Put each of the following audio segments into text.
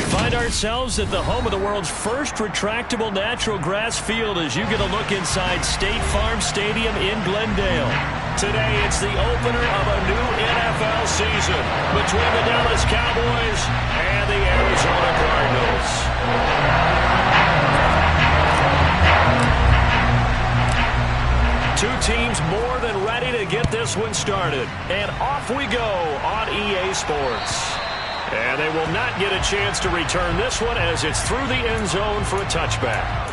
Find ourselves at the home of the world's first retractable natural grass field as you get a look inside State Farm Stadium in Glendale. Today, it's the opener of a new NFL season between the Dallas Cowboys and the Arizona Cardinals. Two teams more than ready to get this one started. And off we go on EA Sports. And they will not get a chance to return this one as it's through the end zone for a touchback.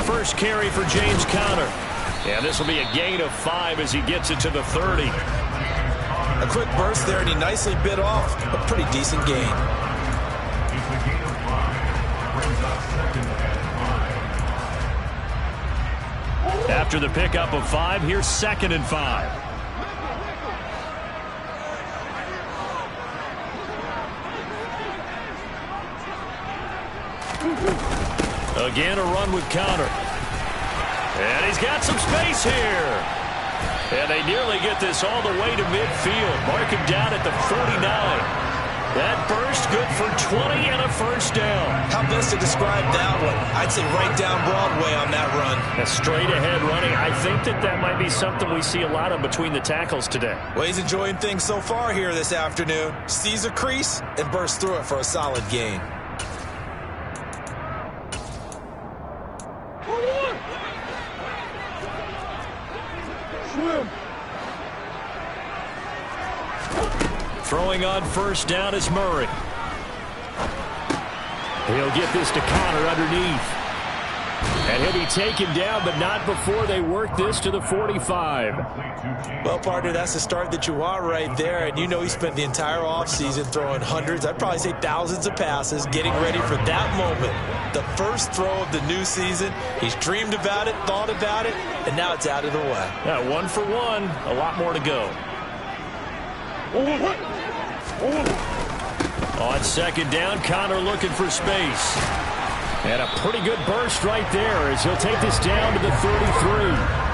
First carry for James Conner. And this will be a gain of 5 as he gets it to the 30. A quick burst there, and he nicely bit off a pretty decent gain. After the pickup of 5, here's 2nd and 5. Again, a run with Conner. And he's got some space here. And they nearly get this all the way to midfield. Mark him down at the 49. That burst good for 20 and a first down. How best to describe that one? I'd say right down Broadway on that run. A straight ahead running. I think that might be something we see a lot of between the tackles today. Well, he's enjoying things so far here this afternoon. Sees a crease and bursts through it for a solid gain. Throwing on first down is Murray. He'll get this to Conner underneath. And he'll be taken down, but not before they work this to the 45. Well, partner, that's the start that you want right there. And you know he spent the entire offseason throwing hundreds, I'd probably say thousands of passes, getting ready for that moment. The first throw of the new season. He's dreamed about it, thought about it, and now it's out of the way. Yeah, 1 for 1. A lot more to go. On second down, Conner looking for space. And a pretty good burst right there as he'll take this down to the 33.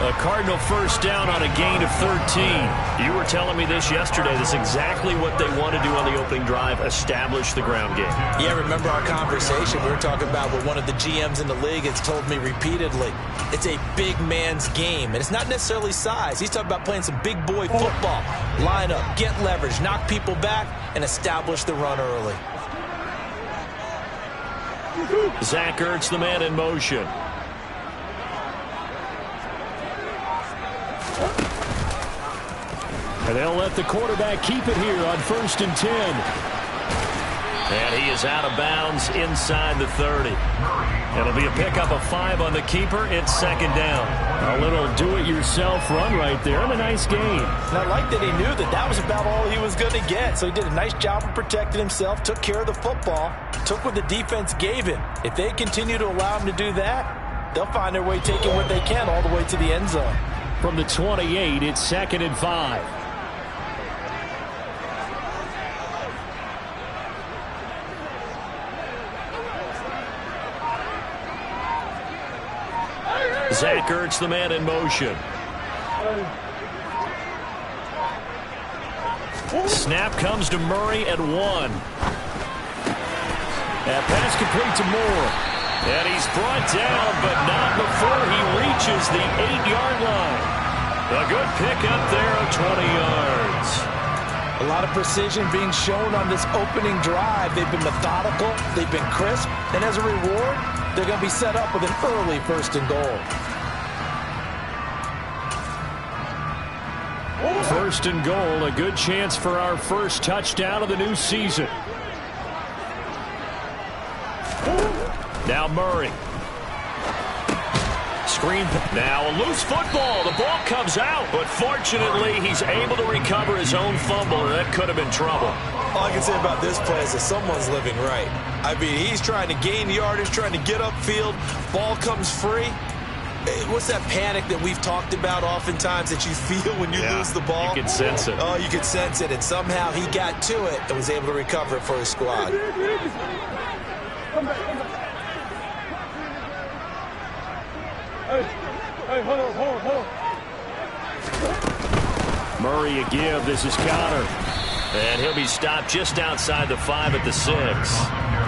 A Cardinal first down on a gain of 13. You were telling me this yesterday. This is exactly what they want to do on the opening drive, establish the ground game. Yeah, remember our conversation we were talking about what one of the GMs in the league has told me repeatedly. It's a big man's game, and it's not necessarily size. He's talking about playing some big boy football. Line up, get leverage, knock people back, and establish the run early. Zach Ertz, the man in motion. And they'll let the quarterback keep it here on 1st and 10. And he is out of bounds inside the 30. It'll be a pickup of 5 on the keeper. It's 2nd down. A little do-it-yourself run right there and a nice gain. And I like that he knew that was about all he was going to get. So he did a nice job of protecting himself, took care of the football, took what the defense gave him. If they continue to allow him to do that, they'll find their way taking what they can all the way to the end zone. From the 28, it's 2nd and 5. Zach Ertz, the man in motion. Snap comes to Murray at 1. That pass complete to Moore. And he's brought down, but not before he reaches the 8-yard line. A good pickup there of 20 yards. A lot of precision being shown on this opening drive. They've been methodical, they've been crisp, and as a reward, they're going to be set up with an early 1st and goal. 1st and goal, a good chance for our first touchdown of the new season. Now Murray. Screen. Now a loose football. The ball comes out, but fortunately he's able to recover his own fumble, and that could have been trouble. All I can say about this play is that someone's living right. I mean, he's trying to gain yardage, trying to get upfield. Ball comes free. What's that panic that we've talked about oftentimes that you feel when you lose the ball? You can sense it. Oh, you can sense it, and somehow he got to it and was able to recover it for his squad. Hey, hold on. Murray a give. This is Connor. And he'll be stopped just outside the 5 at the 6.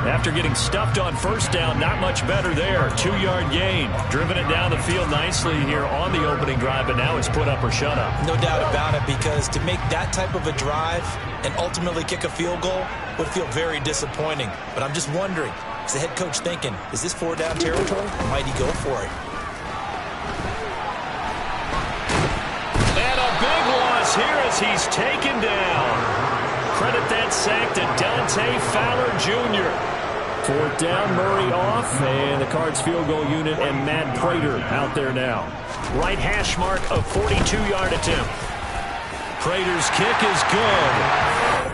After getting stuffed on 1st down, not much better there. 2-yard gain. Driven it down the field nicely here on the opening drive, but now it's put up or shut up. No doubt about it, because to make that type of a drive and ultimately kick a field goal would feel very disappointing. But I'm just wondering, is the head coach thinking, is this 4-down territory? Or might he go for it? And a big loss here as he's taken down. Credit that sack to Dante Fowler Jr. 4th down, Murray off, and the Cards field goal unit and Matt Prater out there now. Right hash mark, a 42-yard attempt. Prater's kick is good.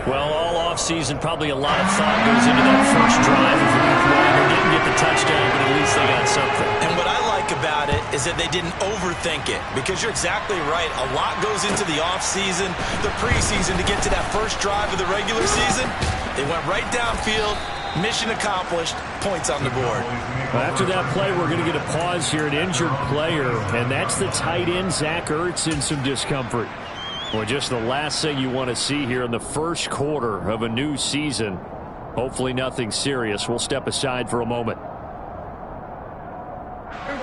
Well, all offseason, probably a lot of thought goes into that first drive of week 1. They didn't get the touchdown, but at least they got something. And what I like about it is that they didn't overthink it, because you're exactly right. A lot goes into the offseason, the preseason to get to that first drive of the regular season. They went right downfield, mission accomplished, points on the board. Well, after that play, we're going to get a pause here, an injured player, and that's the tight end, Zach Ertz, in some discomfort. Well, just the last thing you want to see here in the first quarter of a new season. Hopefully nothing serious. We'll step aside for a moment.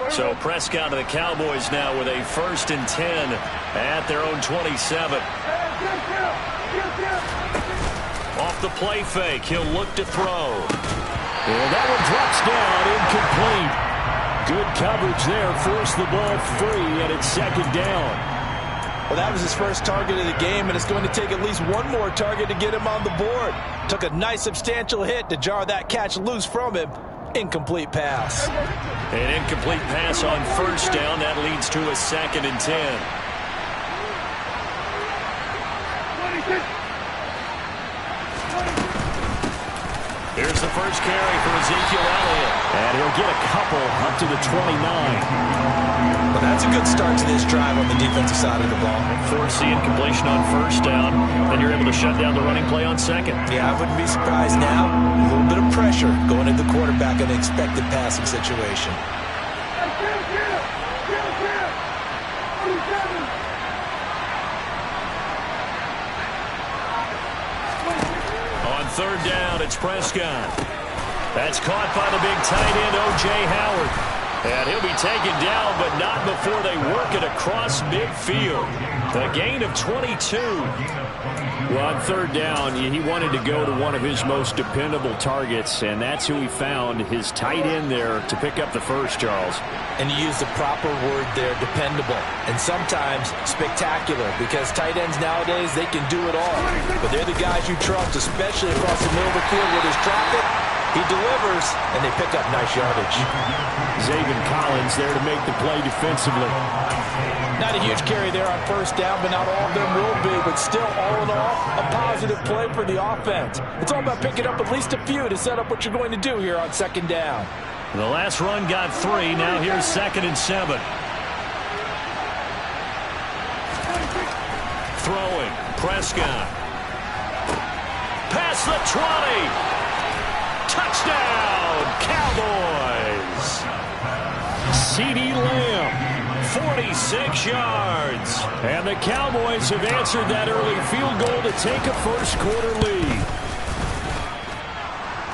So Prescott and the Cowboys now with a 1st and 10 at their own 27. Off the play fake, he'll look to throw. And that one drops down, incomplete. Good coverage there, forced the ball free, and it's 2nd down. Well, that was his first target of the game, and it's going to take at least one more target to get him on the board. Took a nice substantial hit to jar that catch loose from him. Incomplete pass. An incomplete pass on 1st down. That leads to a 2nd and 10. Here's the first carry for Ezekiel Elliott. And he'll get a couple up to the 29. Well, that's a good start to this drive on the defensive side of the ball. Force the incompletion on 1st down. Then you're able to shut down the running play on 2nd. Yeah, I wouldn't be surprised now. A little bit of pressure going at the quarterback in an expected passing situation. On 3rd down, it's Prescott. That's caught by the big tight end, O.J. Howard. And he'll be taken down, but not before they work it across midfield. A gain of 22. Well, on 3rd down, he wanted to go to one of his most dependable targets, and that's who he found, his tight end there, to pick up the first, Charles. And you use the proper word there, dependable, and sometimes spectacular, because tight ends nowadays, they can do it all. But they're the guys you trust, especially across the middle of the field where there's traffic. He delivers, and they pick up nice yardage. Zaven Collins there to make the play defensively. Not a huge carry there on 1st down, but not all of them will be. But still, all in all, a positive play for the offense. It's all about picking up at least a few to set up what you're going to do here on 2nd down. The last run got 3. Now here's 2nd and 7. Throwing. Prescott. Past the 20. Touchdown, Cowboys. CeeDee Lamb, 46 yards. And the Cowboys have answered that early field goal to take a first-quarter lead.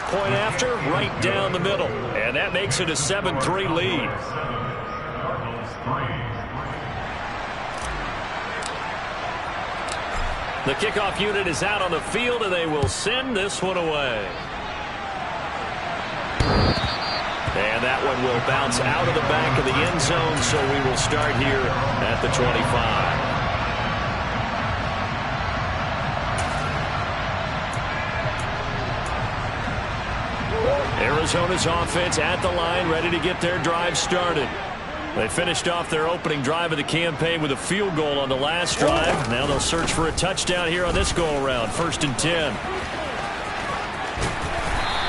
Point after, right down the middle. And that makes it a 7-3 lead. The kickoff unit is out on the field, and they will send this one away. And that one will bounce out of the back of the end zone, so we will start here at the 25. Arizona's offense at the line, ready to get their drive started. They finished off their opening drive of the campaign with a field goal on the last drive. Now they'll search for a touchdown here on this go-around. 1st and 10.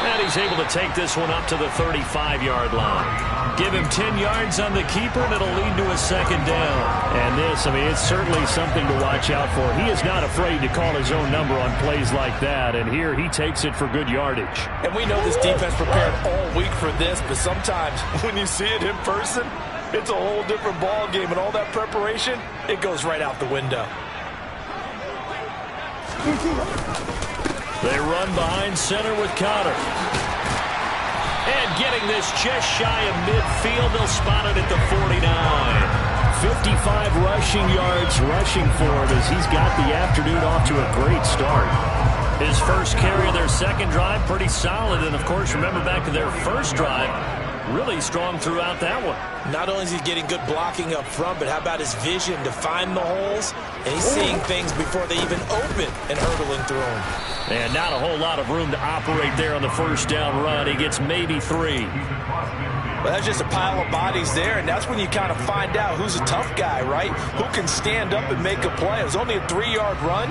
And he's able to take this one up to the 35-yard line. Give him 10 yards on the keeper, and it'll lead to a 2nd down. And this, I mean, it's certainly something to watch out for. He is not afraid to call his own number on plays like that, and here he takes it for good yardage. And we know this defense prepared all week for this, but sometimes when you see it in person, it's a whole different ball game, and all that preparation, it goes right out the window. They run behind center with Conner. And getting this just shy of midfield, they'll spot it at the 49. 55 rushing yards rushing for him as he's got the afternoon off to a great start. His first carry of their 2nd drive, pretty solid. And, of course, remember back to their first drive, really strong throughout that one. Not only is he getting good blocking up front, but how about his vision to find the holes? And he's seeing things before they even open and hurdling through them. And not a whole lot of room to operate there on the first down run. He gets maybe 3. Well, that's just a pile of bodies there, and that's when you kind of find out who's a tough guy, right? Who can stand up and make a play. It was only a 3-yard run,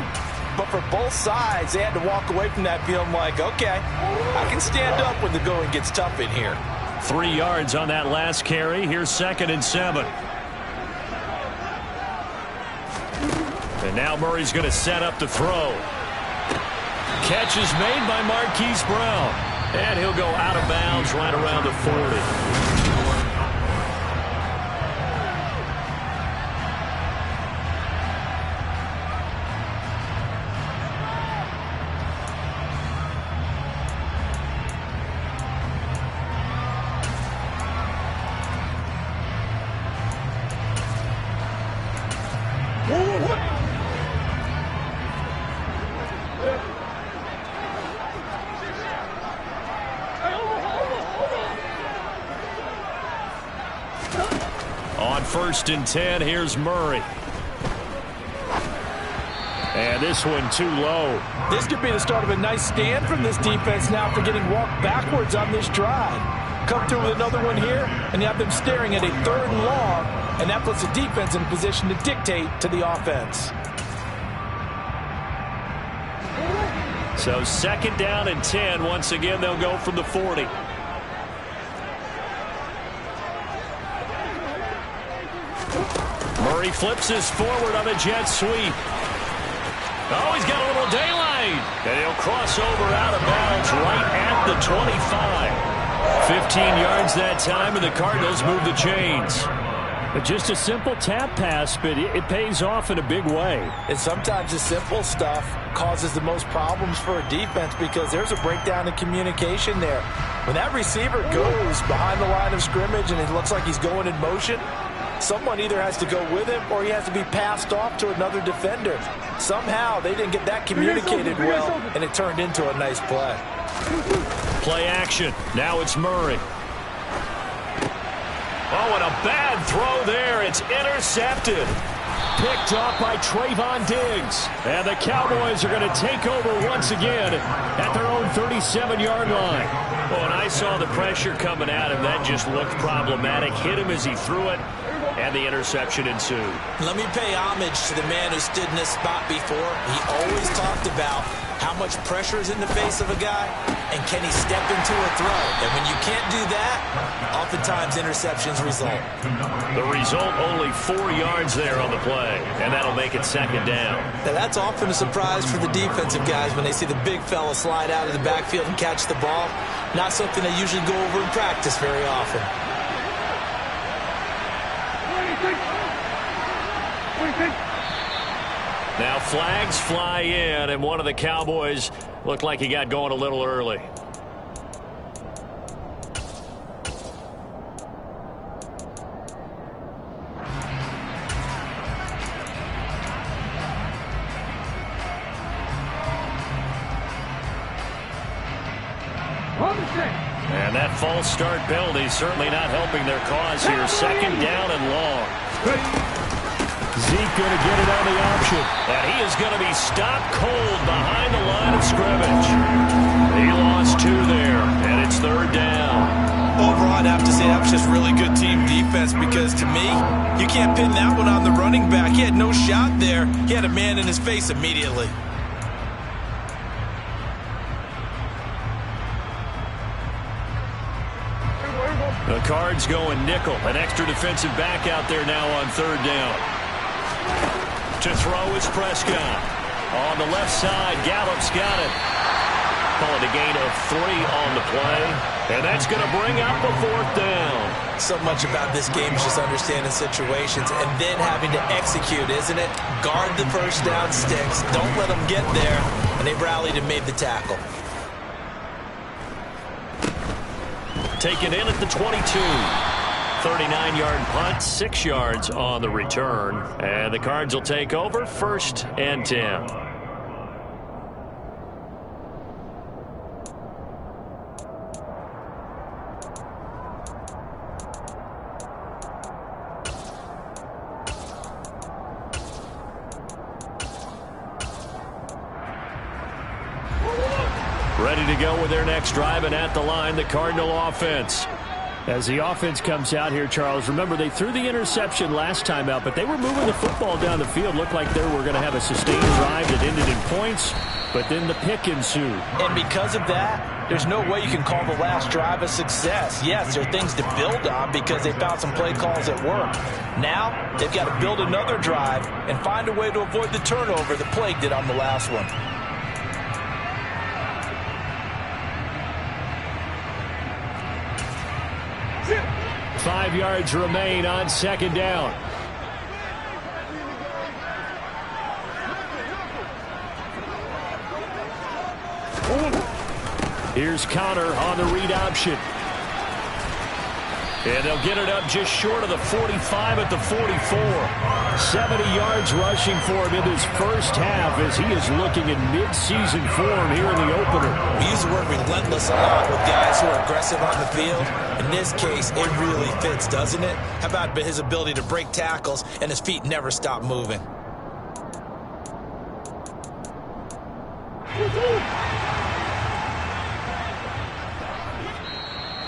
but for both sides, they had to walk away from that feeling like, okay, I can stand up when the going gets tough in here. 3 yards on that last carry. Here's 2nd and 7. And now Murray's going to set up to throw. Catch is made by Marquise Brown. And he'll go out of bounds right around the 40. On 1st and 10, here's Murray. And this one too low. This could be the start of a nice stand from this defense now after getting walked backwards on this drive. Come through with another one here, and you have them staring at a 3rd and long, and that puts the defense in a position to dictate to the offense. So 2nd down and 10. Once again, they'll go from the 40. Murray flips this forward on a jet sweep. Oh, he's got a little daylight. And he'll cross over out of bounds right at the 25. 15 yards that time, and the Cardinals move the chains. Just a simple tap pass, but it pays off in a big way. And sometimes the simple stuff causes the most problems for a defense because there's a breakdown in communication there. When that receiver goes behind the line of scrimmage and it looks like he's going in motion, someone either has to go with him or he has to be passed off to another defender. Somehow they didn't get that communicated well, and it turned into a nice play. Play action. Now it's Murray. Oh, and a bad throw there. It's intercepted. Picked off by Trayvon Diggs. And the Cowboys are going to take over once again at their own 37-yard line. Oh, and I saw the pressure coming at him. That just looked problematic. Hit him as he threw it, and the interception ensued. Let me pay homage to the man who stood in this spot before. He always talked about How much pressure is in the face of a guy, and can he step into a throw? And when you can't do that, oftentimes interceptions result. The result, only 4 yards there on the play, and that'll make it second down. Now, that's often a surprise for the defensive guys when they see the big fella slide out of the backfield and catch the ball. Not something they usually go over in practice very often. Now flags fly in, and one of the Cowboys looked like he got going a little early. And that false start penalty certainly not helping their cause here. Second down and long. Zeke going to get it on the option. And he is going to be stopped cold behind the line of scrimmage. He lost 2 there, and it's third down. Overall, I'd have to say that was just really good team defense because, to me, you can't pin that one on the running back. He had no shot there. He had a man in his face immediately. The Cards going nickel. An extra defensive back out there now on third down. To throw is Prescott. On the left side, Gallup's got it. Call it a gain of 3 on the play. And that's going to bring up a 4th down. So much about this game is just understanding situations and then having to execute, isn't it? Guard the first down sticks. Don't let them get there. And they rallied and made the tackle. Taken in at the 22. 39-yard punt, 6 yards on the return. And the Cards will take over 1st and 10. Ready to go with their next drive, and at the line, the Cardinal offense. As the offense comes out here, Charles, remember they threw the interception last time out, but they were moving the football down the field. Looked like they were going to have a sustained drive that ended in points, but then the pick ensued. And because of that, there's no way you can call the last drive a success. Yes, there are things to build on because they found some play calls that work. Now, they've got to build another drive and find a way to avoid the turnover the Plague did on the last one. Yeah. 5 yards remain on second down. Here's Conner on the read option. And they'll get it up just short of the 45 at the 44. 70 yards rushing for him in his first half as he is looking in mid-season form here in the opener. We use the word relentless a lot with guys who are aggressive on the field. In this case, it really fits, doesn't it? How about his ability to break tackles and his feet never stop moving?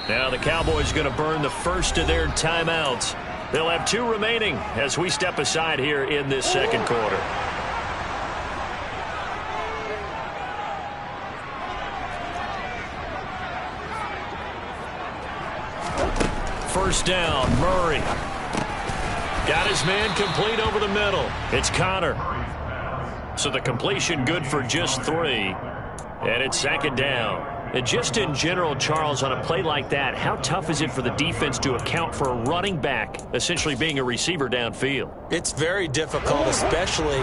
Now the Cowboys going to burn the first of their timeouts. They'll have 2 remaining as we step aside here in this second quarter. First down, Murray. Got his man complete over the middle. It's Conner. So the completion good for just 3. And it's second down. And just in general, Charles, on a play like that, how tough is it for the defense to account for a running back essentially being a receiver downfield? It's very difficult, especially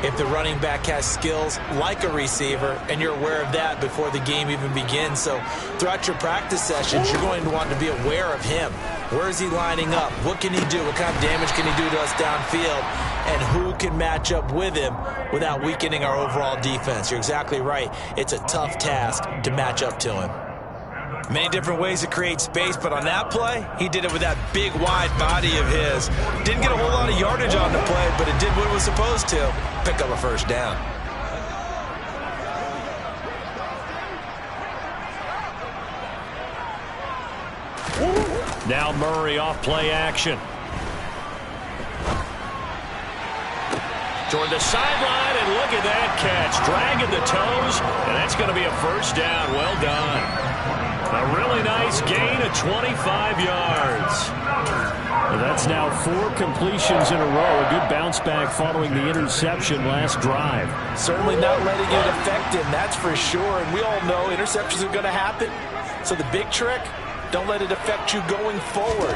if the running back has skills like a receiver, and you're aware of that before the game even begins. So throughout your practice sessions, you're going to want to be aware of him. Where is he lining up? What can he do? What kind of damage can he do to us downfield? And who can match up with him without weakening our overall defense? You're exactly right. It's a tough task to match up to him. Many different ways to create space, but on that play, he did it with that big, wide body of his. Didn't get a whole lot of yardage on the play, but it did what it was supposed to. Pick up a first down. Now Murray off play action. Toward the sideline, and look at that catch. Dragging the toes, and that's going to be a first down. Well done. A really nice gain of 25 yards. That's now 4 completions in a row. A good bounce back following the interception last drive. Certainly not letting it affect him, that's for sure. And we all know interceptions are going to happen. So the big trick, don't let it affect you going forward.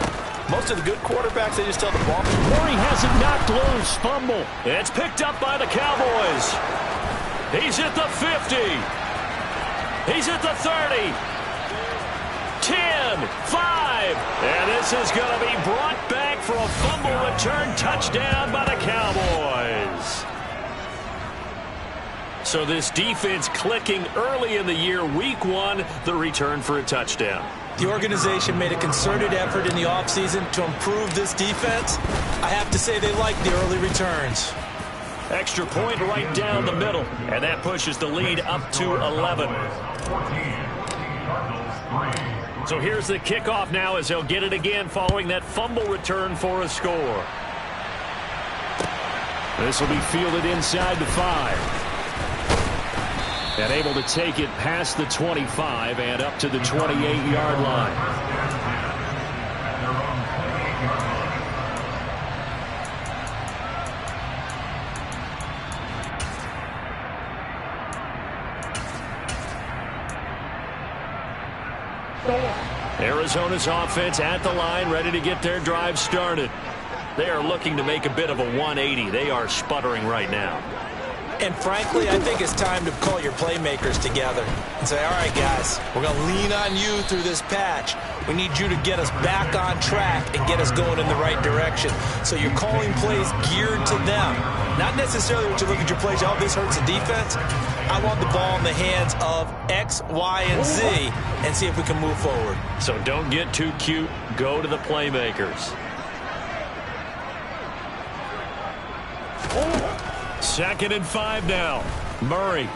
Most of the good quarterbacks, they just tell the ball. Murray has it knocked loose. Fumble. It's picked up by the Cowboys. He's at the 50. He's at the 30. 10, 5. And this is going to be brought back for a fumble return touchdown by the Cowboys. So this defense clicking early in the year. Week 1, the return for a touchdown. The organization made a concerted effort in the offseason to improve this defense. I have to say they like the early returns. Extra point right down the middle. And that pushes the lead up to 11. So here's the kickoff now as they'll get it again following that fumble return for a score. This will be fielded inside the 5. And able to take it past the 25 and up to the 28-yard line. Arizona's offense at the line, ready to get their drive started. They are looking to make a bit of a 180. They are sputtering right now. And frankly, I think it's time to call your playmakers together and say, all right, guys, we're going to lean on you through this patch. We need you to get us back on track and get us going in the right direction. So you're calling plays geared to them. Not necessarily what you look at your plays, oh, this hurts the defense. I want the ball in the hands of X, Y, and Z and see if we can move forward. So don't get too cute. Go to the playmakers. 2nd and 5 now. Murray.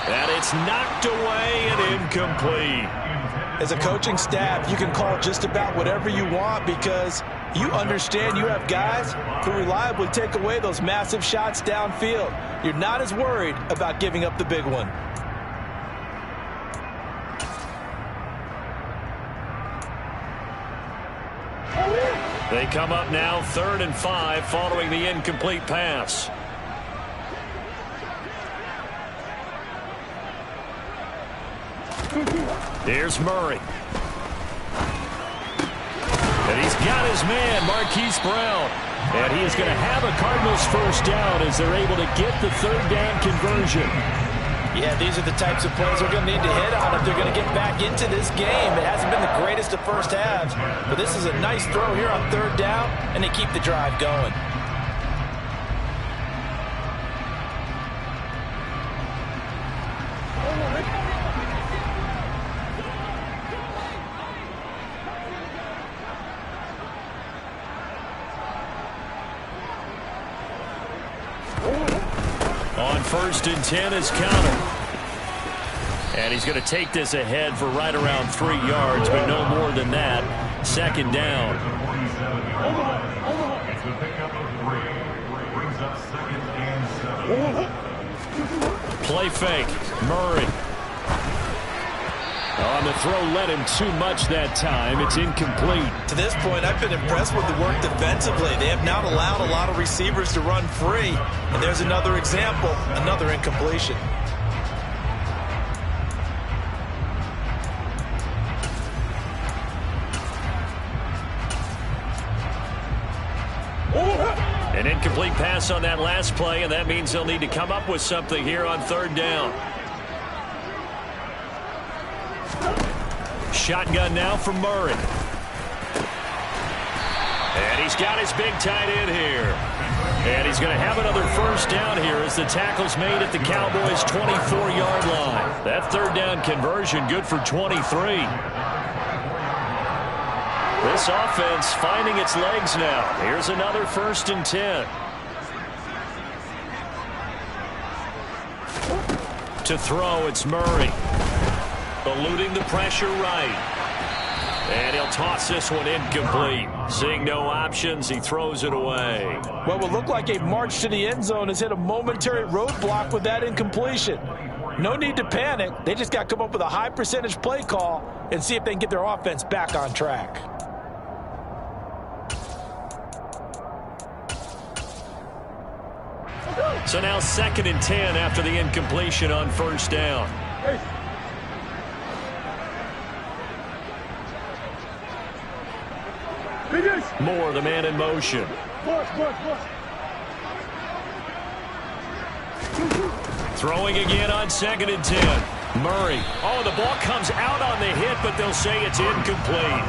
And it's knocked away and incomplete. As a coaching staff, you can call just about whatever you want because you understand you have guys who reliably take away those massive shots downfield. You're not as worried about giving up the big one. They come up now 3rd and 5 following the incomplete pass. Here's Murray. And he's got his man, Marquise Brown. And he is going to have a Cardinals first down as they're able to get the 3rd down conversion. Yeah, these are the types of plays they're going to need to hit on if they're going to get back into this game. It hasn't been the greatest of first halves, but this is a nice throw here on 3rd down, and they keep the drive going. On 1st and 10 is counter. And he's going to take this ahead for right around 3 yards, but no more than that. 2nd down. Play fake. Murray. On the throw, led him too much that time. It's incomplete. To this point, I've been impressed with the work defensively. They have not allowed a lot of receivers to run free. And there's another example, another incompletion. An incomplete pass on that last play, and that means they'll need to come up with something here on 3rd down. Shotgun now for Murray. And he's got his big tight end here. And he's going to have another first down here as the tackle's made at the Cowboys' 24-yard line. That 3rd down conversion good for 23. This offense finding its legs now. Here's another 1st and 10. To throw, it's Murray. Eluding the pressure right. And he'll toss this one incomplete. Seeing no options, he throws it away. What will look like a march to the end zone has hit a momentary roadblock with that incompletion. No need to panic. They just got to come up with a high percentage play call and see if they can get their offense back on track. So now 2nd and 10 after the incompletion on first down. Moore, the man in motion. Throwing again on 2nd and 10. Murray. Oh, the ball comes out on the hit, but they'll say it's incomplete.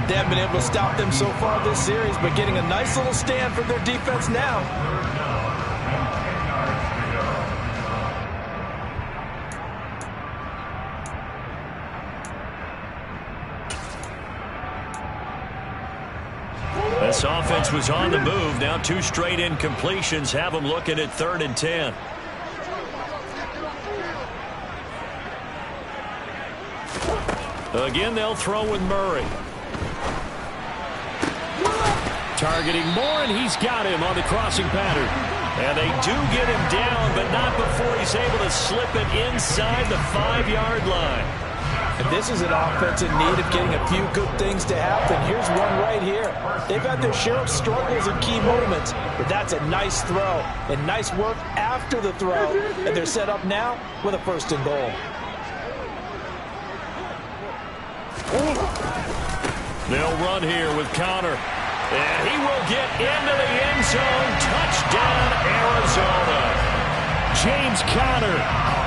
They haven't been able to stop them so far this series, but getting a nice little stand from their defense now. This offense was on the move. Now 2 straight incompletions have them looking at 3rd and 10. Again, they'll throw with Murray. Targeting Moore, and he's got him on the crossing pattern. And they do get him down, but not before he's able to slip it inside the 5-yard line. And this is an offense in need of getting a few good things to happen. Here's one right here. They've had their share of struggles in key moments, but that's a nice throw and nice work after the throw. And they're set up now with a 1st and goal. They'll run here with Connor. And he will get into the end zone. Touchdown, Arizona. James Conner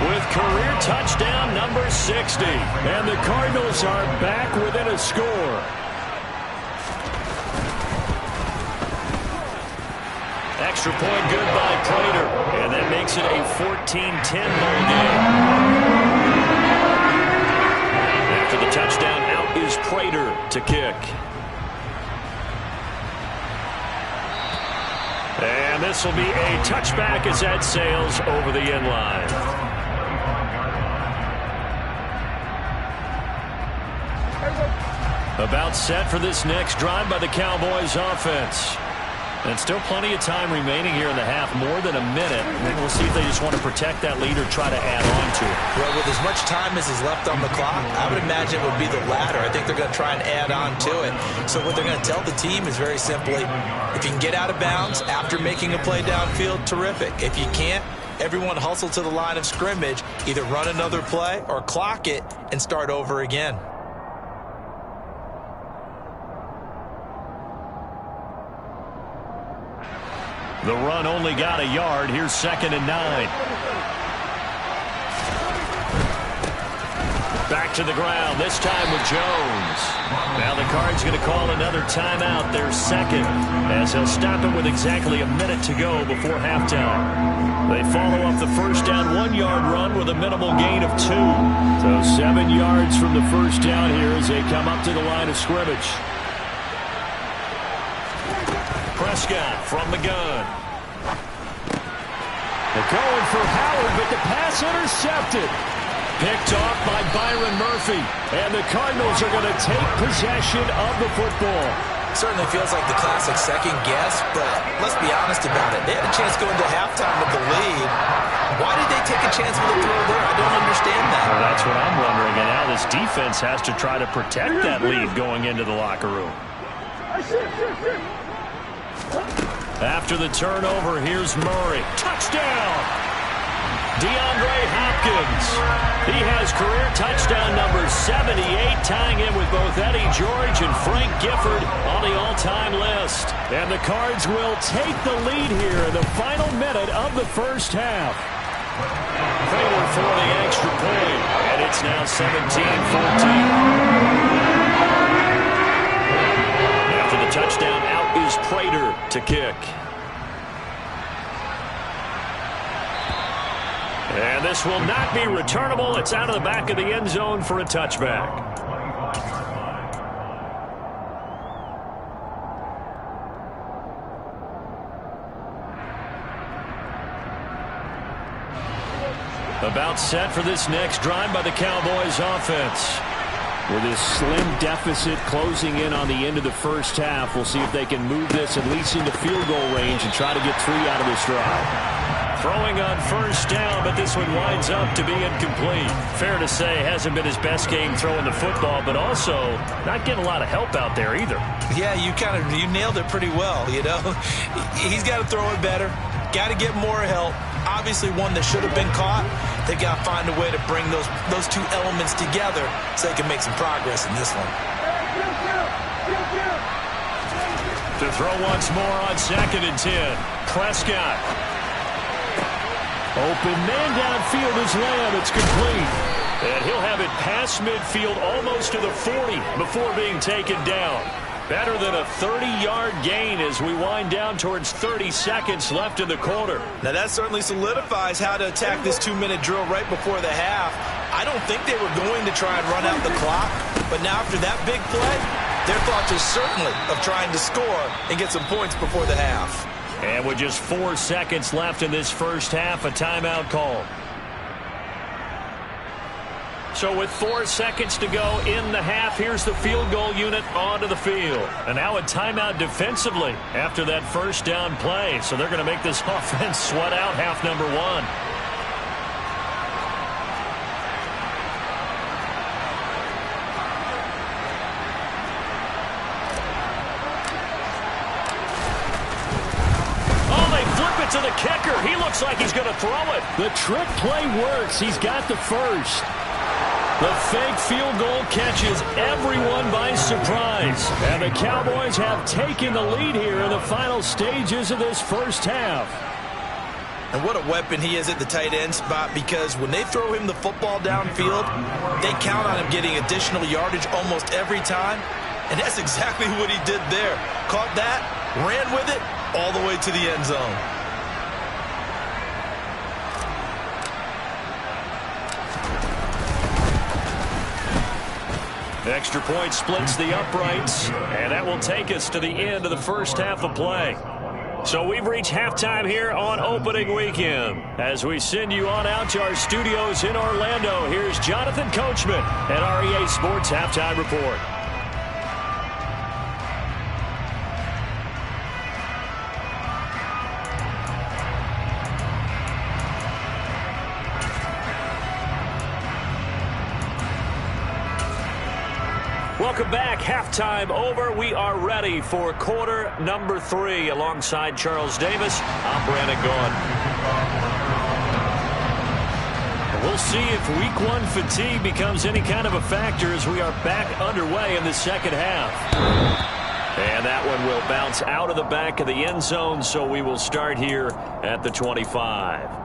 with career touchdown number 60. And the Cardinals are back within a score. Extra point good by Prater. And that makes it a 14-10 ball game. After the touchdown, out is Prater to kick. And this will be a touchback as that sails over the end line. About set for this next drive by the Cowboys offense. And still plenty of time remaining here in the half, more than a minute. And we'll see if they just want to protect that lead or try to add on to it. Well, with as much time as is left on the clock, I would imagine it would be the latter. I think they're going to try and add on to it. So what they're going to tell the team is very simply, if you can get out of bounds after making a play downfield, terrific. If you can't, everyone hustle to the line of scrimmage, either run another play or clock it and start over again. The run only got a yard. Here's 2nd and 9. Back to the ground, this time with Jones. Now the Cards going to call another timeout, their 2nd, as he'll stop it with exactly a minute to go before halftime. They follow up the first down 1-yard run with a minimal gain of 2. So 7 yards from the first down here as they come up to the line of scrimmage. Prescott from the gun. They're going for Howard, but the pass intercepted. Picked off by Byron Murphy. And the Cardinals are going to take possession of the football. Certainly feels like the classic second guess, but let's be honest about it. They had a chance going to halftime with the lead. Why did they take a chance with a throw there? I don't understand that. Well, that's what I'm wondering. And now this defense has to try to protect that lead going into the locker room. After the turnover, here's Murray. Touchdown! DeAndre Hopkins. He has career touchdown number 78, tying him with both Eddie George and Frank Gifford on the all-time list. And the Cards will take the lead here in the final minute of the first half. Prater for the extra point, and it's now 17-14. After the touchdown, out is Prater to kick. And this will not be returnable. It's out of the back of the end zone for a touchback. About set for this next drive by the Cowboys offense. With this slim deficit closing in on the end of the first half, we'll see if they can move this at least into field goal range and try to get 3 out of this drive. Throwing on first down, but this one winds up to be incomplete. Fair to say, hasn't been his best game throwing the football, but also not getting a lot of help out there either. Yeah, you nailed it pretty well, you know. He's got to throw it better, got to get more help. Obviously one that should have been caught. They've got to find a way to bring those two elements together so they can make some progress in this one. To throw once more on 2nd and 10. Prescott. Open man downfield is Lamb. It's complete. And he'll have it past midfield almost to the 40 before being taken down. Better than a 30-yard gain as we wind down towards 30 seconds left in the quarter. Now that certainly solidifies how to attack this 2-minute drill right before the half. I don't think they were going to try and run out the clock, but now after that big play, their thoughts are certainly of trying to score and get some points before the half. And with just 4 seconds left in this first half, a timeout call. So with 4 seconds to go in the half, here's the field goal unit onto the field. And now a timeout defensively after that first down play. So they're going to make this offense sweat out half number 1. To the kicker. He looks like he's going to throw it. The trick play works. He's got the first. The fake field goal catches everyone by surprise. And the Cowboys have taken the lead here in the final stages of this first half. And what a weapon he is at the tight end spot, because when they throw him the football downfield, they count on him getting additional yardage almost every time. And that's exactly what he did there. Caught that, ran with it, all the way to the end zone. Extra point splits the uprights, and that will take us to the end of the first half of play. So we've reached halftime here on opening weekend. As we send you on out to our studios in Orlando, here's Jonathan Coachman at our EA Sports Halftime Report. Welcome back. Halftime over. We are ready for quarter number 3. Alongside Charles Davis, I'm Brandon Gaughan. We'll see if week 1 fatigue becomes any kind of a factor as we are back underway in the second half. And that one will bounce out of the back of the end zone, so we will start here at the 25.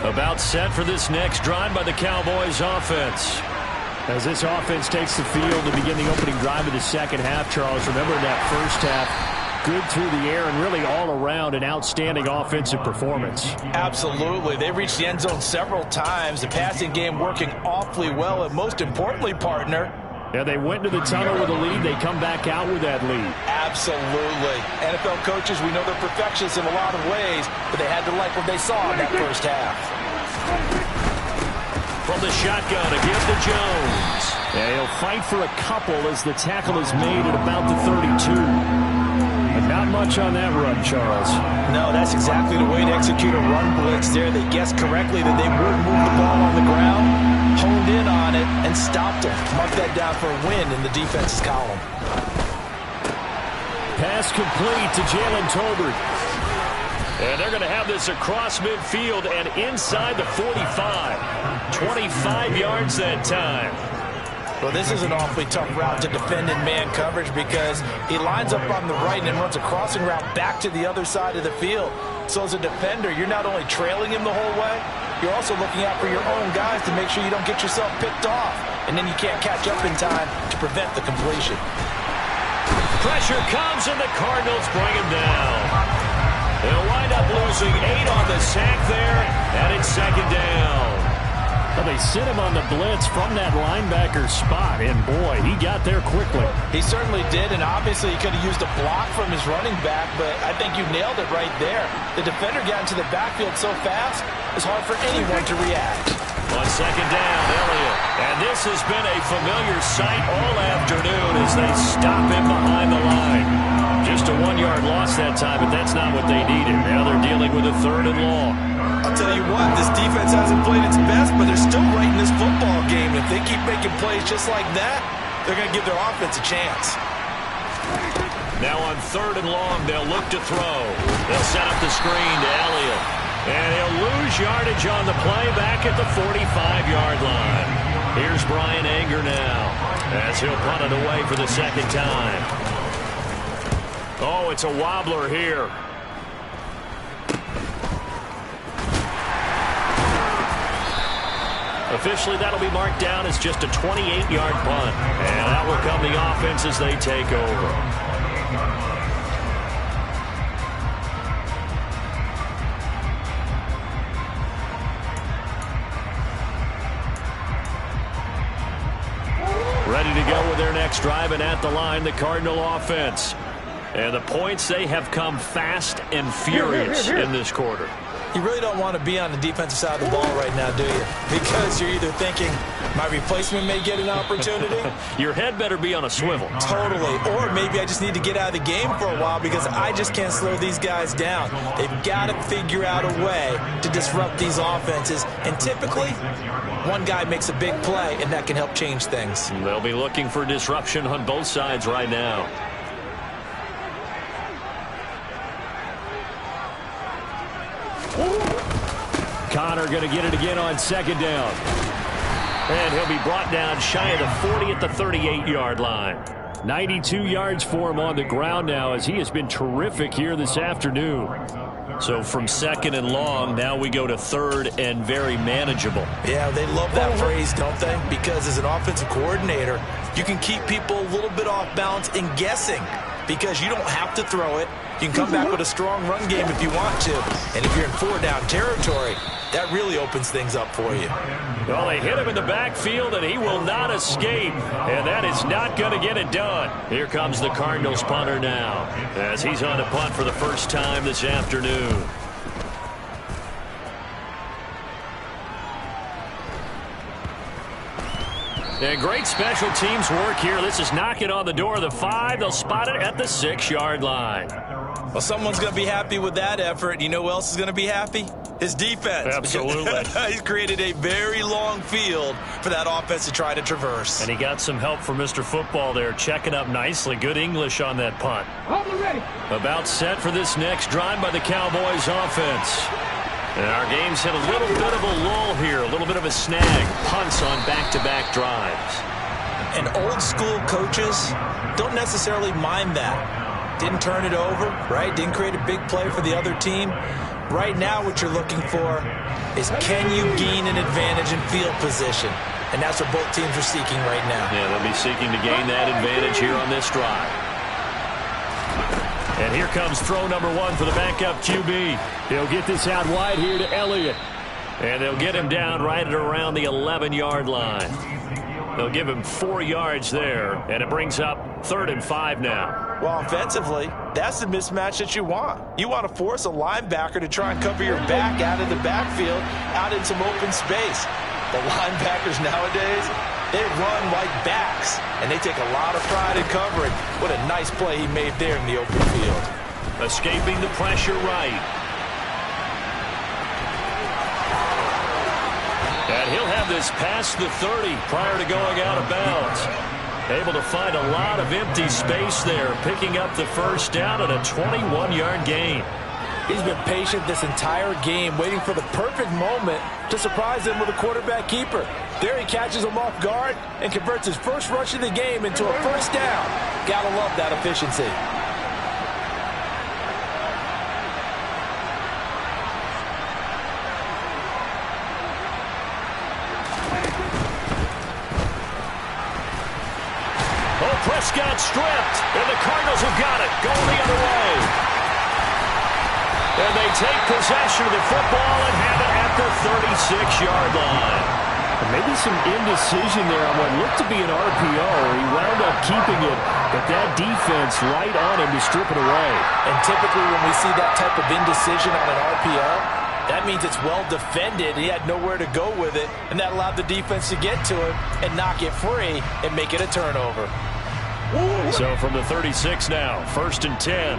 About set for this next drive by the Cowboys offense. As this offense takes the field to begin the opening drive of the second half, Charles, remember in that first half, good through the air and really all around an outstanding offensive performance. Absolutely. They reached the end zone several times. The passing game working awfully well, and most importantly, partner, yeah, they went to the tunnel with a lead. They come back out with that lead. Absolutely. NFL coaches, we know they're perfectionists in a lot of ways, but they had to like what they saw in that first half. From the shotgun, a give to Jones. Yeah, he'll fight for a couple as the tackle is made at about the 32. But not much on that run, Charles. No, that's exactly the way to execute a run blitz there. They guessed correctly that they would move the ball on the ground, honed in on it, and stopped him. Mark that down for a win in the defense's column. Pass complete to Jalen Tolbert. And they're going to have this across midfield and inside the 45. 25 yards that time. Well, this is an awfully tough route to defend in man coverage because he lines up on the right and then runs a crossing route back to the other side of the field. So as a defender, you're not only trailing him the whole way, you're also looking out for your own guys to make sure you don't get yourself picked off. And then you can't catch up in time to prevent the completion. Pressure comes and the Cardinals bring him down. They'll wind up losing 8 on the sack there, and it's second down. Well, they sent him on the blitz from that linebacker spot, and boy, he got there quickly. He certainly did, and obviously he could have used a block from his running back, but I think you nailed it right there. The defender got into the backfield so fast, it's hard for anyone to react. On second down, Elliott. And this has been a familiar sight all afternoon as they stop him behind the line. Just a 1-yard loss that time, but that's not what they needed. Now they're dealing with a 3rd and long. I'll tell you what, this defense hasn't played its best, but they're still right in this football game. If they keep making plays just like that, they're going to give their offense a chance. Now on 3rd and long, they'll look to throw. They'll set up the screen to Elliott. And he'll lose yardage on the play back at the 45-yard line. Here's Bryan Anger now as he'll punt it away for the 2nd time. Oh, it's a wobbler here. Officially, that'll be marked down as just a 28-yard punt. And that will come the offense as they take over. Ready to go with their next drive, and at the line, the Cardinal offense. And the points, they have come fast and furious in this quarter. You really don't want to be on the defensive side of the ball right now, do you? Because you're either thinking, my replacement may get an opportunity. Your head better be on a swivel. Totally. Or maybe I just need to get out of the game for a while because I just can't slow these guys down. They've got to figure out a way to disrupt these offenses. And typically, one guy makes a big play, and that can help change things. They'll be looking for disruption on both sides right now. Connor going to get it again on 2nd down. And he'll be brought down shy of the 40 at the 38-yard line. 92 yards for him on the ground now as he has been terrific here this afternoon. So from 2nd and long, now we go to 3rd and very manageable. Yeah, they love that phrase, don't they? Because as an offensive coordinator, you can keep people a little bit off balance and guessing because you don't have to throw it. You can come back with a strong run game if you want to. And if you're in 4-down territory, that really opens things up for you. Well, they hit him in the backfield, and he will not escape. And that is not going to get it done. Here comes the Cardinals punter now as he's on to punt for the first time this afternoon. And great special teams work here. This is knocking on the door of the 5. They'll spot it at the 6-yard line. Well, someone's going to be happy with that effort. You know who else is going to be happy? His defense. Absolutely. He's created a very long field for that offense to try to traverse. And he got some help from Mr. Football there, checking up nicely. Good English on that punt. About set for this next drive by the Cowboys offense. And our game's hit a little bit of a lull here, a little bit of a snag. Punts on back-to-back drives. And old-school coaches don't necessarily mind that. Didn't turn it over, right? Didn't create a big play for the other team. Right now what you're looking for is can you gain an advantage in field position? And that's what both teams are seeking right now. Yeah, they'll be seeking to gain that advantage here on this drive. And here comes throw number 1 for the backup QB. He'll get this out wide here to Elliott. And they'll get him down right at around the 11-yard line. They'll give him 4 yards there, and it brings up 3rd and 5 now. Well, offensively, that's the mismatch that you want. You want to force a linebacker to try and cover your back out of the backfield, out in some open space. The linebackers nowadays, they run like backs, and they take a lot of pride in covering. What a nice play he made there in the open field. Escaping the pressure right. And he'll have this past the 30 prior to going out of bounds. Able to find a lot of empty space there, picking up the first down at a 21-yard gain. He's been patient this entire game, waiting for the perfect moment to surprise them with a quarterback keeper. There he catches him off guard and converts his first rush of the game into a first down. Gotta love that efficiency. Prescott stripped, and the Cardinals have got it, going the other way. And they take possession of the football and have it at the 36-yard line. Maybe some indecision there on what looked to be an RPO. He wound up keeping it, but that defense right on him to strip it away. And typically when we see that type of indecision on an RPO, that means it's well defended. He had nowhere to go with it, and that allowed the defense to get to him and knock it free and make it a turnover. So from the 36 now, 1st and 10.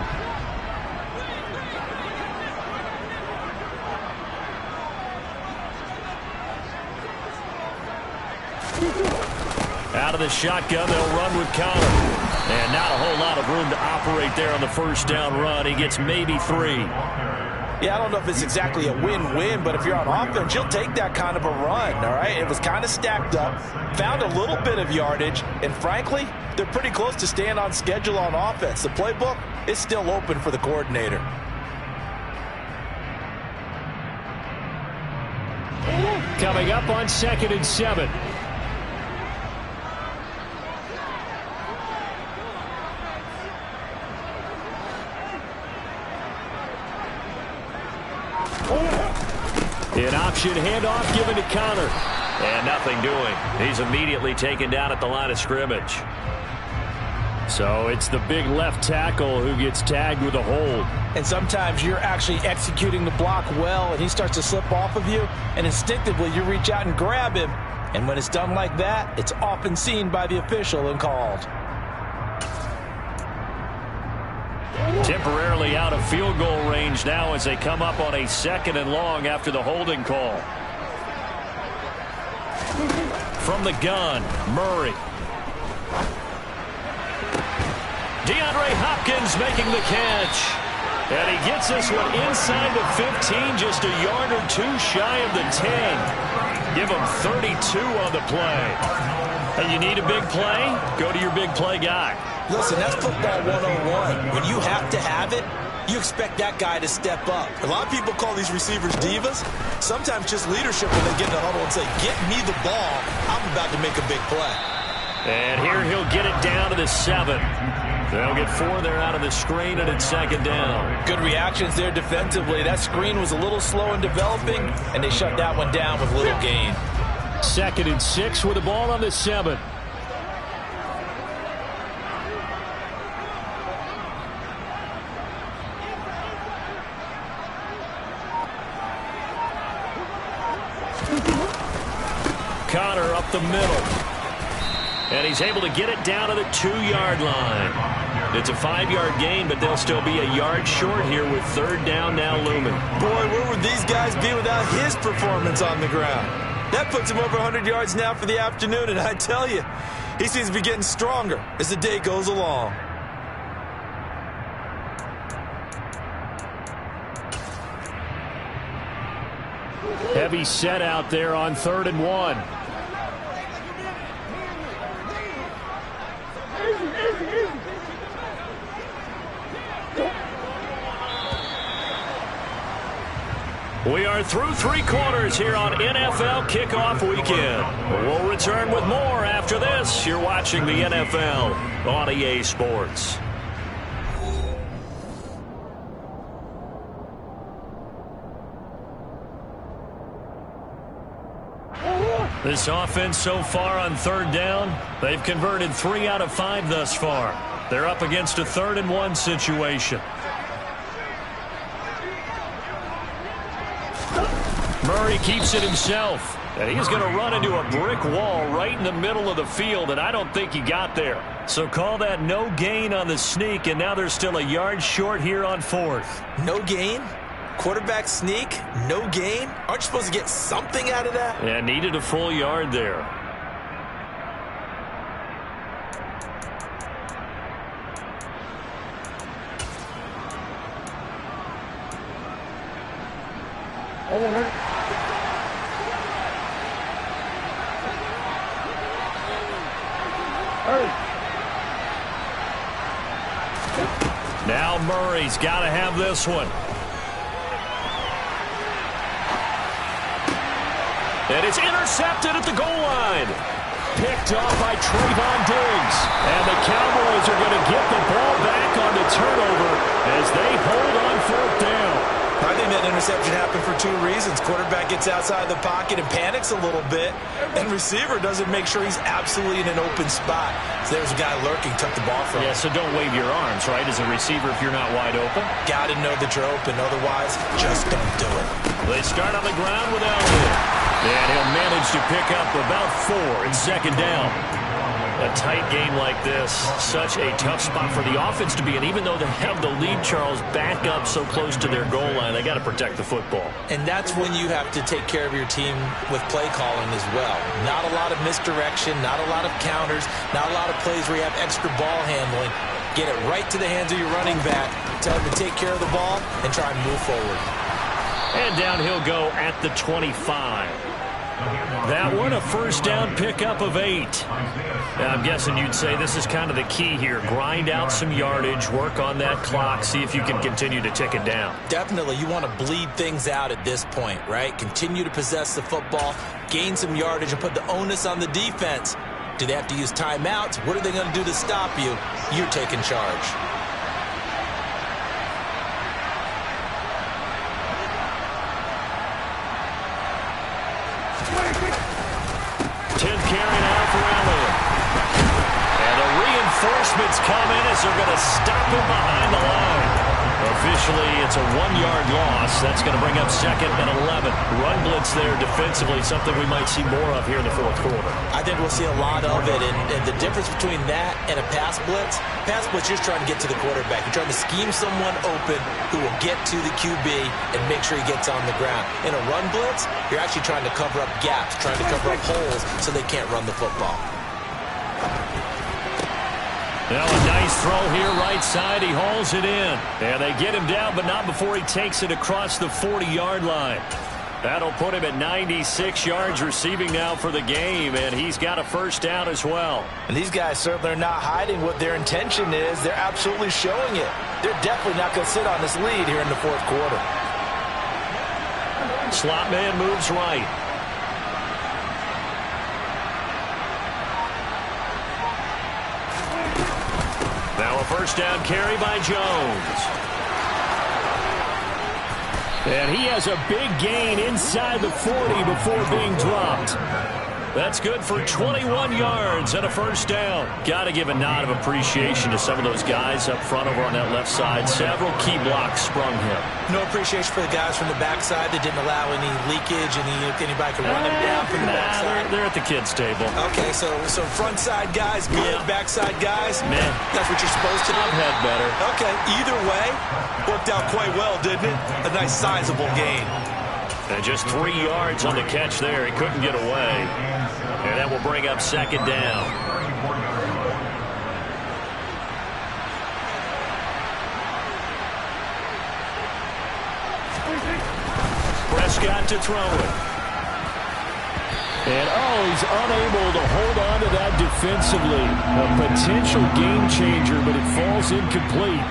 Out of the shotgun, they'll run with Conner. And not a whole lot of room to operate there on the first down run. He gets maybe 3. Yeah, I don't know if it's exactly a win-win, but if you're on offense, you'll take that kind of a run, all right? It was kind of stacked up, found a little bit of yardage, and frankly, they're pretty close to staying on schedule on offense. The playbook is still open for the coordinator. Coming up on 2nd and 7. An option handoff given to Conner. And nothing doing. He's immediately taken down at the line of scrimmage. So it's the big left tackle who gets tagged with a hold. And sometimes you're actually executing the block well, and he starts to slip off of you, and instinctively you reach out and grab him. And when it's done like that, it's often seen by the official and called. Temporarily out of field goal range now as they come up on a 2nd and long after the holding call. From the gun, Murray. DeAndre Hopkins making the catch. And he gets this one inside the 15, just a yard or 2 shy of the 10. Give him 32 on the play. And you need a big play? Go to your big play guy. Listen, that's football 101. When you have to have it, you expect that guy to step up. A lot of people call these receivers divas. Sometimes just leadership when they get in the huddle and say, get me the ball. I'm about to make a big play. And here he'll get it down to the 7. They'll get 4 there out of the screen, and it's 2nd down. Good reactions there defensively. That screen was a little slow in developing, and they shut that one down with little gain. 2nd and 6 with the ball on the 7. Conner up the middle. And he's able to get it down to the 2-yard line. It's a 5-yard gain, but they'll still be a yard short here with 3rd down now looming. Boy, where would these guys be without his performance on the ground? That puts him over 100 yards now for the afternoon, and I tell you, he seems to be getting stronger as the day goes along. Heavy set out there on 3rd and 1. We are through 3 quarters here on NFL Kickoff Weekend. We'll return with more after this. You're watching the NFL on EA Sports. This offense so far on 3rd down, they've converted 3 out of 5 thus far. They're up against a 3rd and 1 situation. Murray keeps it himself, and he's going to run into a brick wall right in the middle of the field, and I don't think he got there. So call that no gain on the sneak, and now they're still a yard short here on 4th. No gain? Quarterback sneak? No gain? Aren't you supposed to get something out of that? Yeah, needed a full yard there. Now Murray's got to have this one. And it's intercepted at the goal line. Picked off by Trayvon Diggs. And the Cowboys are going to get the ball back on the turnover as they hold on 4th down. I think that interception happened for 2 reasons. reasons. Quarterback gets outside the pocket and panics a little bit, and receiver doesn't make sure he's absolutely in an open spot. So there's a guy lurking, took the ball from him. Yeah, so don't wave your arms, right, as a receiver if you're not wide open. Got to know that you're open. Otherwise, just don't do it. They start on the ground with Elliott. And he'll manage to pick up about 4 in second down. A tight game like this, such a tough spot for the offense to be in. Even though they have the lead, Charles, back up so close to their goal line, they got to protect the football. And that's when you have to take care of your team with play calling as well. Not a lot of misdirection, not a lot of counters, not a lot of plays where you have extra ball handling. Get it right to the hands of your running back, tell him to take care of the ball, and try and move forward. And down he'll go at the 25. That one, a first down pickup of 8. Now, I'm guessing you'd say this is kind of the key here. Grind out some yardage, work on that clock, see if you can continue to tick it down. Definitely. You want to bleed things out at this point, right? Continue to possess the football, gain some yardage, and put the onus on the defense. Do they have to use timeouts? What are they going to do to stop you? You're taking charge. 10th carry now for Elliott. And the reinforcements come in as they're going to stop him behind the line. Officially, it's a 1-yard loss. That's going to bring up 2nd and 11. Run blitz there defensively, something we might see more of here in the fourth quarter. I think we'll see a lot of it, and the difference between that and a pass blitz, you're just trying to get to the quarterback. You're trying to scheme someone open who will get to the QB and make sure he gets on the ground. In a run blitz, you're actually trying to cover up gaps, trying to cover up holes so they can't run the football. Now a nice throw here right side. He hauls it in. And they get him down, but not before he takes it across the 40-yard line. That'll put him at 96 yards receiving now for the game, and he's got a first down as well. And these guys certainly are not hiding what their intention is. They're absolutely showing it. They're definitely not going to sit on this lead here in the fourth quarter. Slot man moves right. Now a first down carry by Jones. And he has a big gain inside the 40 before being dropped. That's good for 21 yards and a first down. Got to give a nod of appreciation to some of those guys up front over on that left side. Several key blocks sprung him. No appreciation for the guys from the backside that didn't allow any leakage, and if anybody could run them down from the backside. They're at the kids' table. Okay, so front side guys, good. Backside guys, man, that's what you're supposed to do. I've had better. Okay, either way, worked out quite well, didn't it? A nice sizable gain. And just 3 yards on the catch there. He couldn't get away. And that will bring up second down. Prescott to throw it. And, he's unable to hold on to that defensively. A potential game changer, but it falls incomplete.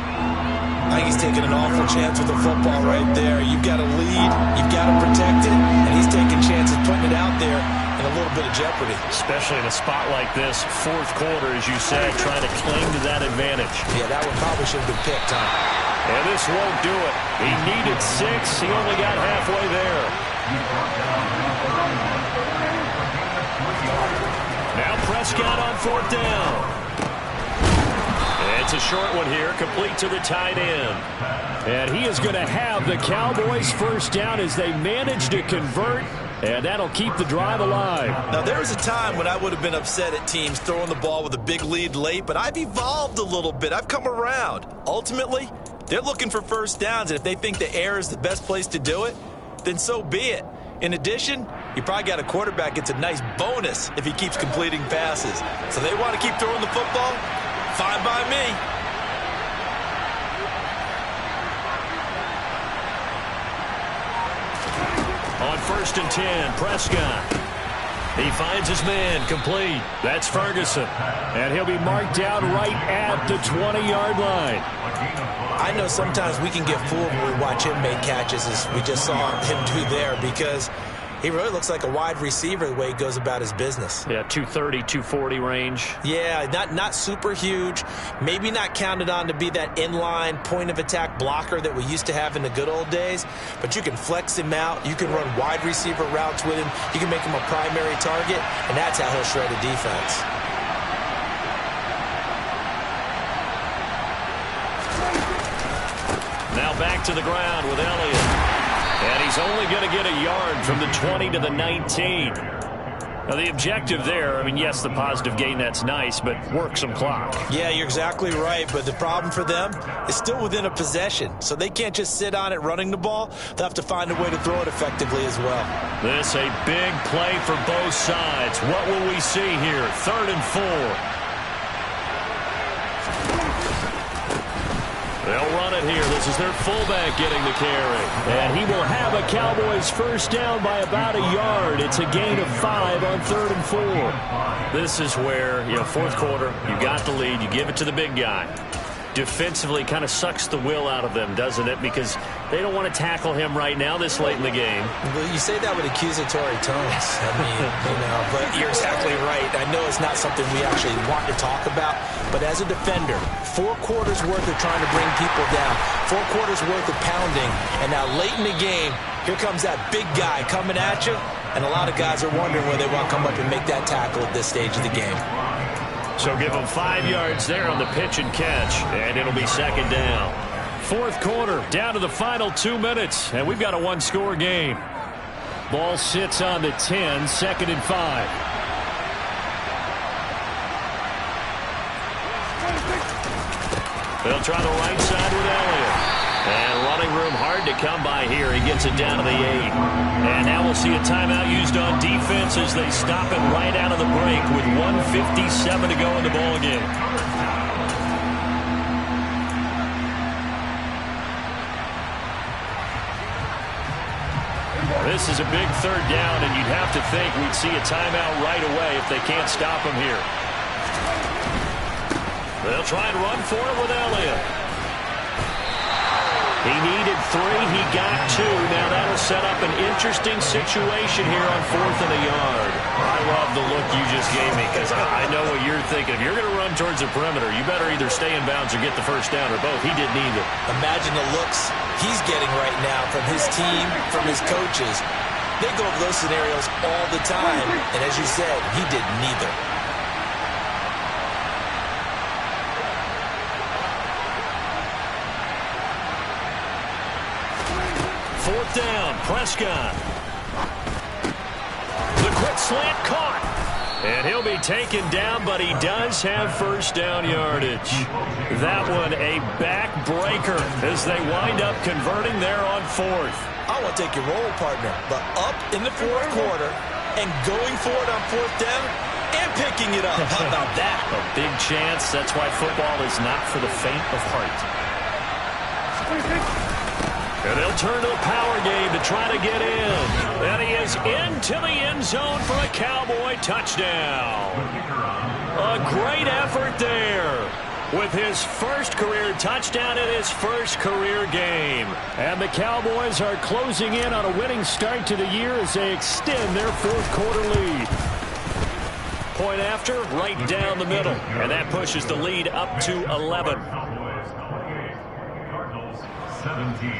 I think he's taking an awful chance with the football right there. You've got to lead, you've got to protect it, and he's taking chances putting it out there in a little bit of jeopardy. Especially in a spot like this, fourth quarter, as you said, trying to cling to that advantage. Yeah, that one probably should have been picked, huh? And this won't do it. He needed 6. He only got halfway there. Now Prescott on fourth down. It's a short one here, complete to the tight end. And he is going to have the Cowboys first down as they manage to convert, and that'll keep the drive alive. Now, there was a time when I would have been upset at teams throwing the ball with a big lead late, but I've evolved a little bit. I've come around. Ultimately, they're looking for first downs, and if they think the air is the best place to do it, then so be it. In addition, you probably got a quarterback gets a nice bonus if he keeps completing passes. So they want to keep throwing the football? Fine by me. On 1st and 10, Prescott. He finds his man, complete. That's Ferguson. And he'll be marked down right at the 20-yard line. I know sometimes we can get fooled when we watch him make catches, as we just saw him do there, because He really looks like a wide receiver the way he goes about his business. Yeah, 230, 240 range. Yeah, not super huge. Maybe not counted on to be that inline point-of-attack blocker that we used to have in the good old days. But you can flex him out. You can run wide receiver routes with him. You can make him a primary target, and that's how he'll shred a defense. Now back to the ground with Elliott. And he's only going to get a yard from the 20 to the 19. Now, the objective there, I mean, yes, the positive gain, that's nice, but work some clock. Yeah, you're exactly right, but the problem for them is still within a possession, so they can't just sit on it running the ball. They'll have to find a way to throw it effectively as well. This a big play for both sides. What will we see here? 3rd and 4. They'll run it here. This is their fullback getting the carry. And he will have a Cowboys first down by about a yard. It's a gain of 5 on 3rd and 4. This is where, fourth quarter, you got the lead. You give it to the big guy. Defensively kind of sucks the will out of them, doesn't it? Because they don't want to tackle him right now this late in the game. Well, you say that with accusatory tones. I mean, but you're exactly right. I know it's not something we actually want to talk about, but as a defender, 4 quarters worth of trying to bring people down, 4 quarters worth of pounding, and now late in the game, here comes that big guy coming at you, and a lot of guys are wondering whether they want to come up and make that tackle at this stage of the game. So give them 5 yards there on the pitch and catch, and it'll be 2nd down. Fourth quarter, down to the final 2 minutes, and we've got a 1-score game. Ball sits on the 10, 2nd and 5. They'll try the right side with Elliott. And running room hard to come by here. He gets it down to the 8. And now we'll see a timeout used on defense as they stop it right out of the break with 1:57 to go in the ball game. This is a big 3rd down, and you'd have to think we'd see a timeout right away if they can't stop him here. They'll try and run for it with Elliott. He needed 3. He got 2. Now that'll set up an interesting situation here on 4th and a yard. I love the look you just gave me because I know what you're thinking. If you're going to run towards the perimeter, you better either stay in bounds or get the first down or both. He did neither. Imagine the looks he's getting right now from his team, from his coaches. They go over those scenarios all the time. And as you said, he did neither. Fourth down, Prescott. The quick slant caught. And he'll be taken down, but he does have first down yardage. That one a backbreaker as they wind up converting there on 4th. I want to take your role, partner, but up in the 4th quarter and going for it on 4th down and picking it up. How about that? A big chance. That's why football is not for the faint of heart. And they'll turn to a power game to try to get in. And he is into the end zone for a Cowboy touchdown. A great effort there with his first career touchdown in his first career game. And the Cowboys are closing in on a winning start to the year as they extend their 4th quarter lead. Point after, right down the middle. And that pushes the lead up to 11. 17.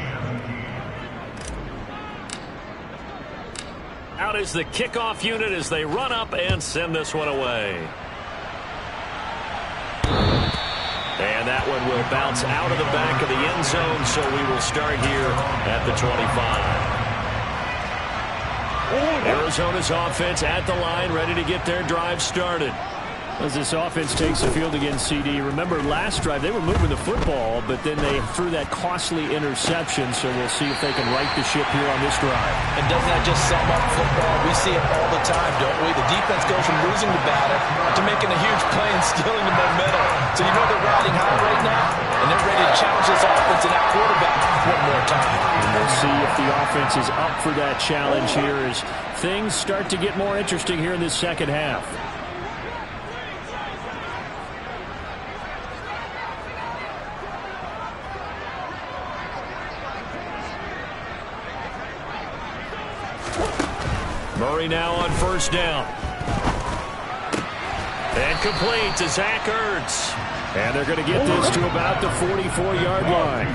Out is the kickoff unit as they run up and send this one away. And that one will bounce out of the back of the end zone, so we will start here at the 25. Arizona's offense at the line, ready to get their drive started. As this offense takes the field against CD. Remember, last drive, they were moving the football, but then they threw that costly interception, so we'll see if they can right the ship here on this drive. And doesn't that just sum up football? We see it all the time, don't we? The defense goes from losing the battle to making a huge play and stealing the momentum. So you know they're riding high right now, and they're ready to challenge this offense and that quarterback one more time. And we'll see if the offense is up for that challenge here as things start to get more interesting here in this second half. Murray now on first down. And complete to Zach Ertz. And they're going to get this to about the 44-yard line.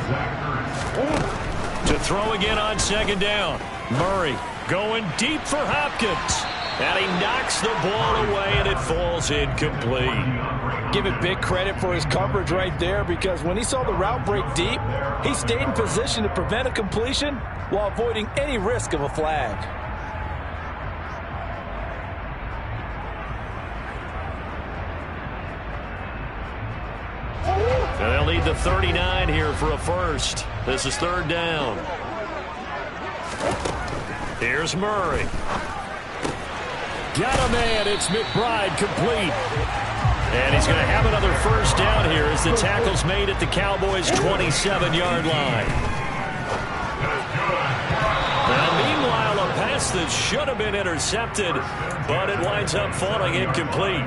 To throw again on second down. Murray going deep for Hopkins. And he knocks the ball away, and it falls incomplete. Give it big credit for his coverage right there, because when he saw the route break deep, he stayed in position to prevent a completion while avoiding any risk of a flag. And they'll need the 39 here for a first. This is third down. Here's Murray. Got a man. It's McBride complete. And he's going to have another first down here as the tackle's made at the Cowboys' 27-yard line. Now, meanwhile, a pass that should have been intercepted, but it winds up falling incomplete.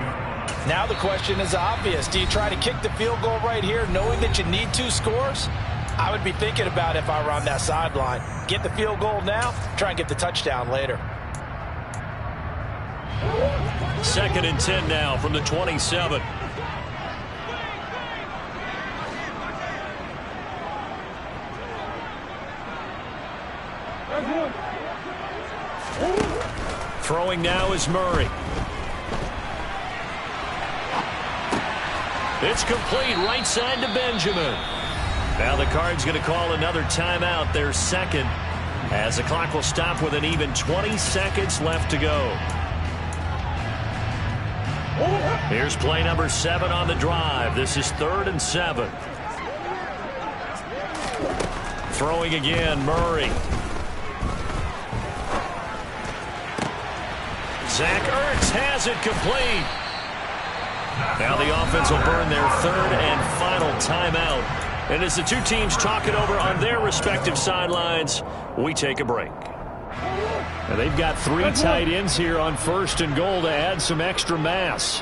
Now the question is obvious. Do you try to kick the field goal right here knowing that you need 2 scores? I would be thinking about it if I were on that sideline. Get the field goal now, try and get the touchdown later. 2nd and 10 now from the 27. Throwing now is Murray. It's complete right side to Benjamin. Now the Cards going to call another timeout, their second, as the clock will stop with an even 20 seconds left to go. Here's play number 7 on the drive. This is 3rd and 7. Throwing again, Murray. Zach Ertz has it complete. Now the offense will burn their 3rd and final timeout. And as the two teams talk it over on their respective sidelines, we take a break. And they've got 3 tight ends here on 1st and goal to add some extra mass.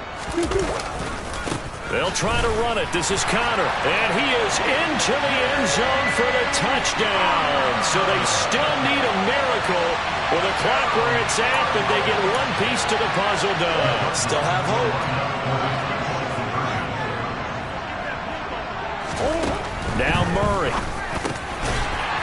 They'll try to run it. This is Conner. And he is into the end zone for the touchdown. So they still need a miracle with a clock where it's at, that they get one piece to the puzzle done. Still have hope. Now Murray.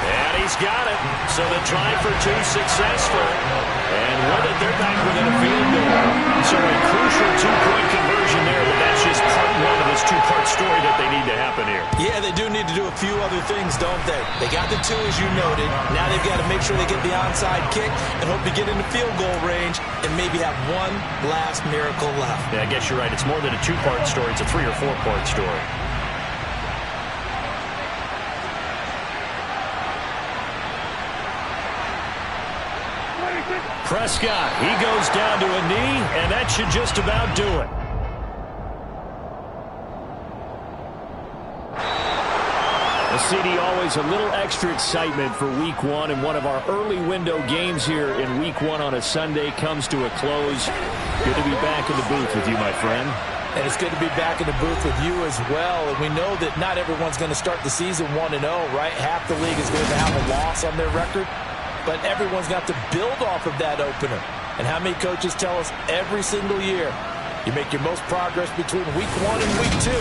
And he's got it. So the try for 2 successful. And with it, they're back within a field goal. So a crucial 2-point conversion there, but that's just part 1 of this 2-part story that they need to happen here. Yeah, they do need to do a few other things, don't they? They got the 2, as you noted. Now they've got to make sure they get the onside kick and hope to get into field goal range and maybe have one last miracle left. Yeah, I guess you're right. It's more than a 2-part story. It's a 3- or 4-part story. Prescott, he goes down to a knee, and that should just about do it. CD, always a little extra excitement for Week 1, and one of our early window games here in Week 1 on a Sunday comes to a close. Good to be back in the booth with you, my friend. And it's good to be back in the booth with you as well. And we know that not everyone's going to start the season 1-0, right? Half the league is going to have a loss on their record. But everyone's got to build off of that opener. And how many coaches tell us every single year, you make your most progress between Week 1 and Week 2.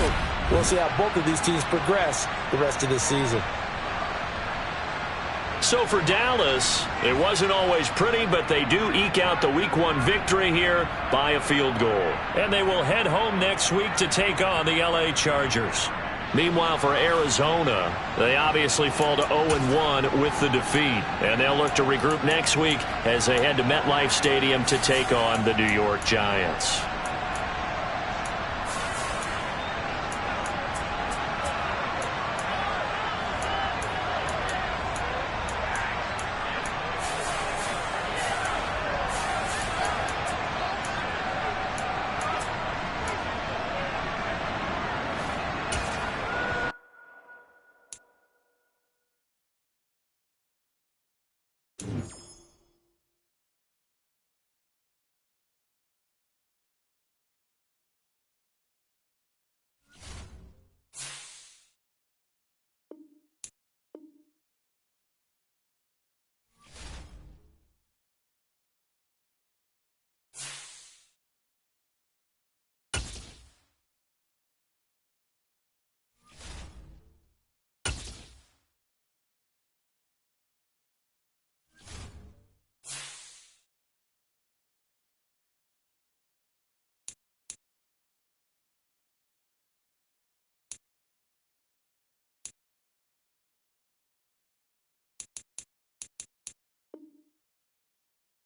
We'll see how both of these teams progress the rest of this season. So for Dallas, it wasn't always pretty, but they do eke out the Week 1 victory here by a field goal. And they will head home next week to take on the LA Chargers. Meanwhile, for Arizona, they obviously fall to 0-1 with the defeat. And they'll look to regroup next week as they head to MetLife Stadium to take on the New York Giants.